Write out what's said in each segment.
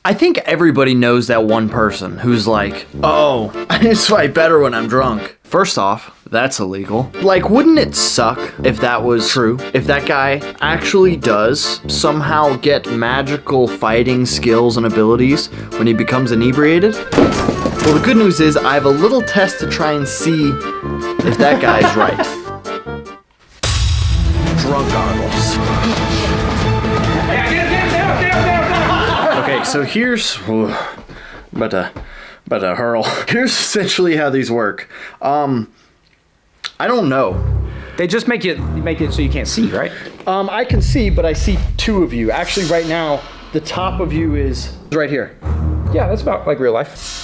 I think everybody knows that one person who's like, oh, I just fight better when I'm drunk. First off, that's illegal. Like, wouldn't it suck if that was true? If that guy actually does somehow get magical fighting skills and abilities when he becomes inebriated? Well, the good news is I have a little test to try and see if that guy's right. Drunk goggles. Okay, so here's, but a hurl. Here's essentially how these work. I don't know. They just make it so you can't see, right? I can see, but I see two of you. Actually, right now, the top of you is right here. Yeah, that's about like real life.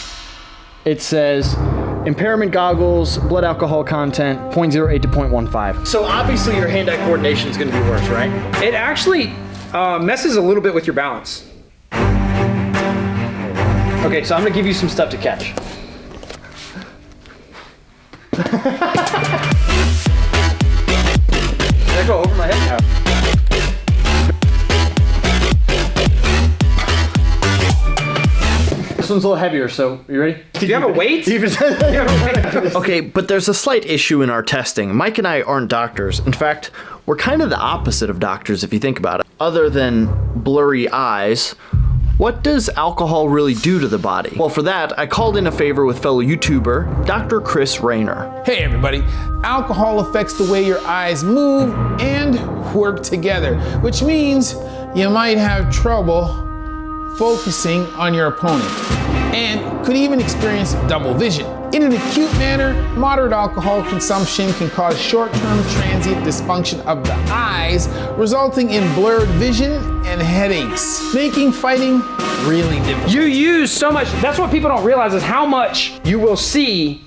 It says impairment goggles, blood alcohol content, 0.08 to 0.15. So obviously your hand-eye coordination is going to be worse, right? It actually messes a little bit with your balance. Okay, so I'm going to give you some stuff to catch. Did that go over my head? This one's a little heavier, so you ready? Do you have a weight? Okay, but there's a slight issue in our testing. Mike and I aren't doctors. In fact, we're kind of the opposite of doctors if you think about it. Other than blurry eyes, what does alcohol really do to the body? Well, for that, I called in a favor with fellow YouTuber, Dr. Chris Rayner. Hey everybody, alcohol affects the way your eyes move and work together, which means you might have trouble focusing on your opponent and could even experience double vision. In an acute manner, moderate alcohol consumption can cause short-term transient dysfunction of the eyes, resulting in blurred vision and headaches, making fighting really difficult. You use so much, that's what people don't realize is how much you will see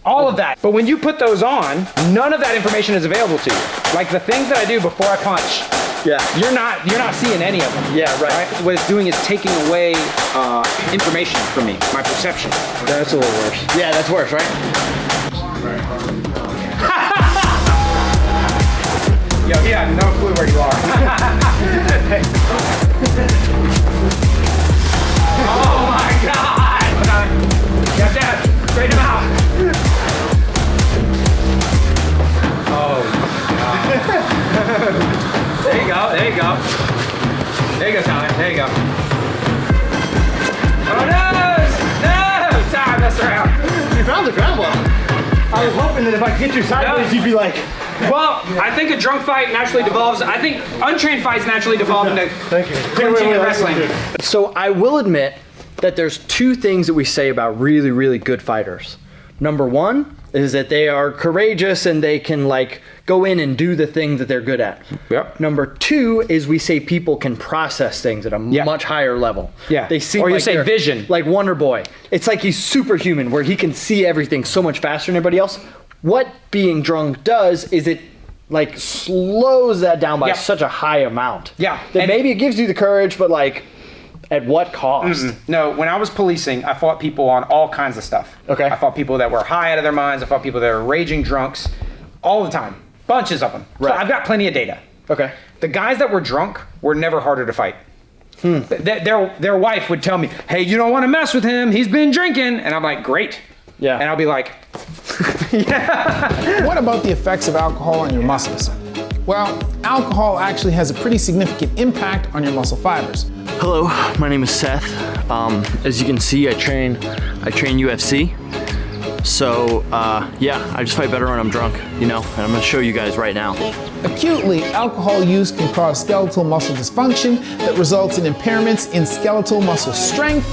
all of that. But when you put those on, none of that information is available to you. Like the things that I do before I punch, Yeah. you're not seeing any of them. Yeah, right. What it's doing is taking away information from me, my perception. That's a little worse. Yeah, that's worse, right? Yo, he had no clue where you are. Oh my God! Get that, straighten him out. Oh God. There you go, there you go. There you go, Tyler, there you go. Oh no! Time, mess around. You found the ground well. I was hoping that if I get you sideways, you'd be like... Well, I think a drunk fight naturally devolves. I think untrained fights naturally devolve into clinching and wrestling. So I will admit that there's two things that we say about really, really good fighters. Number one is that they are courageous and they can like go in and do the thing that they're good at. Yep. Number two is we say people can process things at a much higher level. Yeah. They seem or you like say vision. Like Wonder Boy. It's like he's superhuman where he can see everything so much faster than everybody else. What being drunk does is it like slows that down by such a high amount. Yeah. That And maybe it gives you the courage, but like at what cost? No, when I was policing, I fought people on all kinds of stuff. Okay. I fought people that were high out of their minds. I fought people that were raging drunks all the time. Bunches of them. Right. So I've got plenty of data. Okay. The guys that were drunk were never harder to fight. Their wife would tell me, hey, you don't want to mess with him. He's been drinking. And I'm like, great. Yeah. And I'll be like, What about the effects of alcohol on your muscles? Well, alcohol actually has a pretty significant impact on your muscle fibers. Hello, my name is Seth. As you can see, I train UFC. So yeah, I just fight better when I'm drunk, you know, and I'm gonna show you guys right now. Acutely, alcohol use can cause skeletal muscle dysfunction that results in impairments in skeletal muscle strength,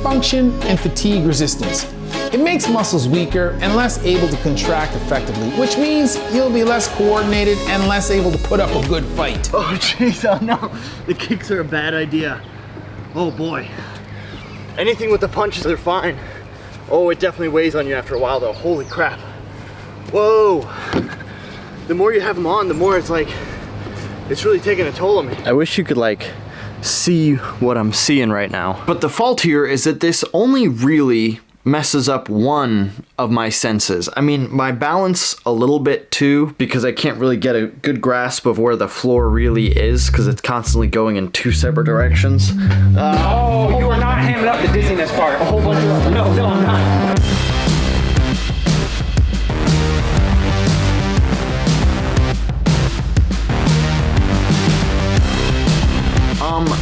function, and fatigue resistance. It makes muscles weaker and less able to contract effectively, which means you'll be less coordinated and less able to put up a good fight. Oh jeez, oh no, the kicks are a bad idea. Oh boy. Anything with the punches, they're fine. Oh, it definitely weighs on you after a while though, holy crap. Whoa. The more you have them on, the more it's like, it's really taking a toll on me. I wish you could like see what I'm seeing right now. But the fault here is that this only really messes up one of my senses. I mean, my balance a little bit too, because I can't really get a good grasp of where the floor really is, because it's constantly going in two separate directions. Oh, you are not hamming up the dizziness part. A whole bunch of... No, I'm not.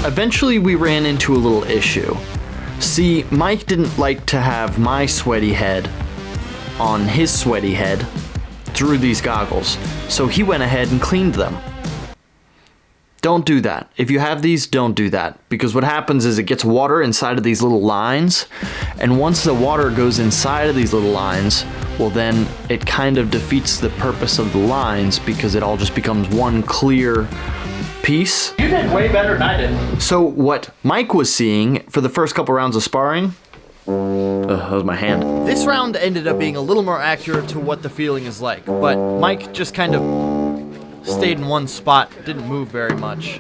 Eventually we ran into a little issue. See, Mike didn't like to have my sweaty head on his sweaty head through these goggles, so he went ahead and cleaned them. Don't do that. If you have these, don't do that, because what happens is it gets water inside of these little lines, and once the water goes inside of these little lines, well then it kind of defeats the purpose of the lines, because it all just becomes one clear piece. You did way better than I did. So what Mike was seeing for the first couple rounds of sparring, that was my hand. This round ended up being a little more accurate to what the feeling is like, but Mike just kind of stayed in one spot, didn't move very much.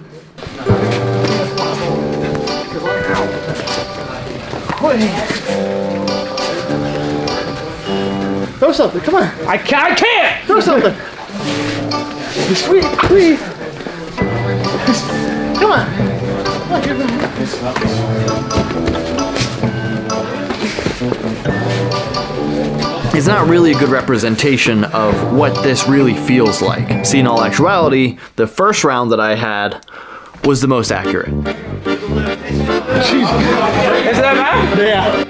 Throw something, come on. I can't! Throw something. Sweet. Come on. It's not really a good representation of what this really feels like. See, in all actuality, the first round that I had was the most accurate. Is that bad? Yeah.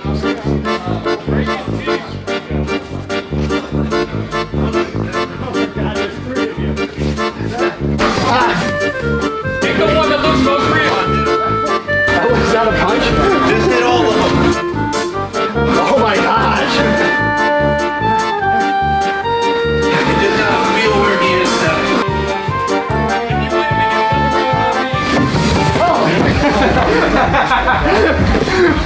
Pick the one that looks most real. That was not a punch. Just hit all of them. Oh my gosh. You just gotta feel where he is, Seth.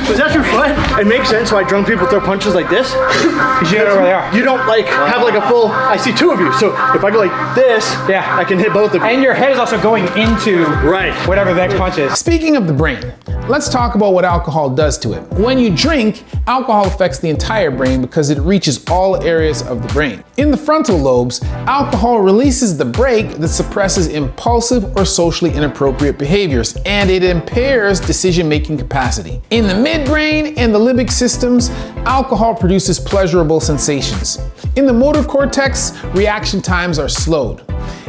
Was that your foot? It makes sense why drunk people throw punches like this. Because you don't know where they are. You don't like have like a full. I see two of you, so if I go like this, Yeah. I can hit both of you. And your head is also going into Right. whatever the next punch is. Speaking of the brain, let's talk about what alcohol does to it. When you drink, alcohol affects the entire brain because it reaches all areas of the brain. In the frontal lobes, alcohol releases the brake that suppresses impulsive or socially inappropriate behaviors, and it impairs decision-making capacity. In the midbrain and the limbic systems, alcohol produces pleasurable sensations. In the motor cortex, reaction times are slowed.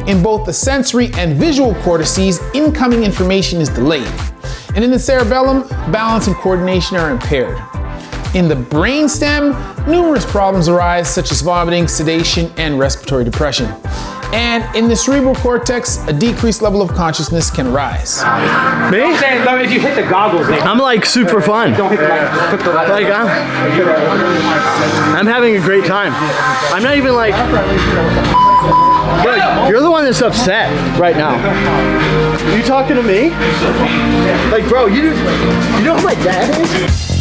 In both the sensory and visual cortices, incoming information is delayed. And in the cerebellum, balance and coordination are impaired. In the brainstem, numerous problems arise such as vomiting, sedation, and respiratory depression. And in the cerebral cortex, a decreased level of consciousness can arise. Me? Saying, though, if you hit the goggles, they I'm like super fun. don't hit the light. Just put the light. Like I'm having a great time. I'm not even like. Bro, you're the one that's upset right now. You talking to me? Like, bro, you know who my dad is?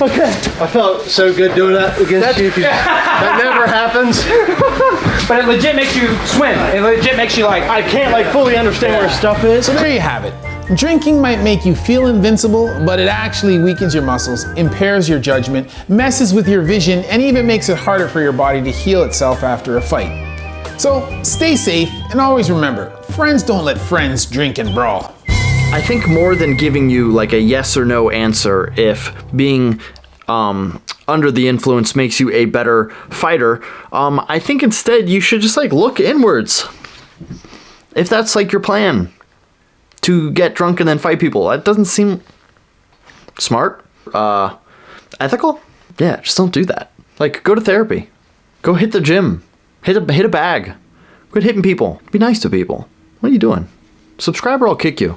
Okay. I felt so good doing that against you. That never happens. But it legit makes you swim. It legit makes you like, I can't like fully understand where stuff is. So there you have it. Drinking might make you feel invincible, but it actually weakens your muscles, impairs your judgment, messes with your vision, and even makes it harder for your body to heal itself after a fight. So stay safe, and always remember, friends don't let friends drink and brawl. I think more than giving you like a yes or no answer if being under the influence makes you a better fighter, I think instead you should just like look inwards. If that's like your plan, to get drunk and then fight people, that doesn't seem smart, ethical. Yeah, just don't do that. Like, go to therapy, go hit the gym, hit a bag, quit hitting people, be nice to people. What are you doing? Subscribe or I'll kick you.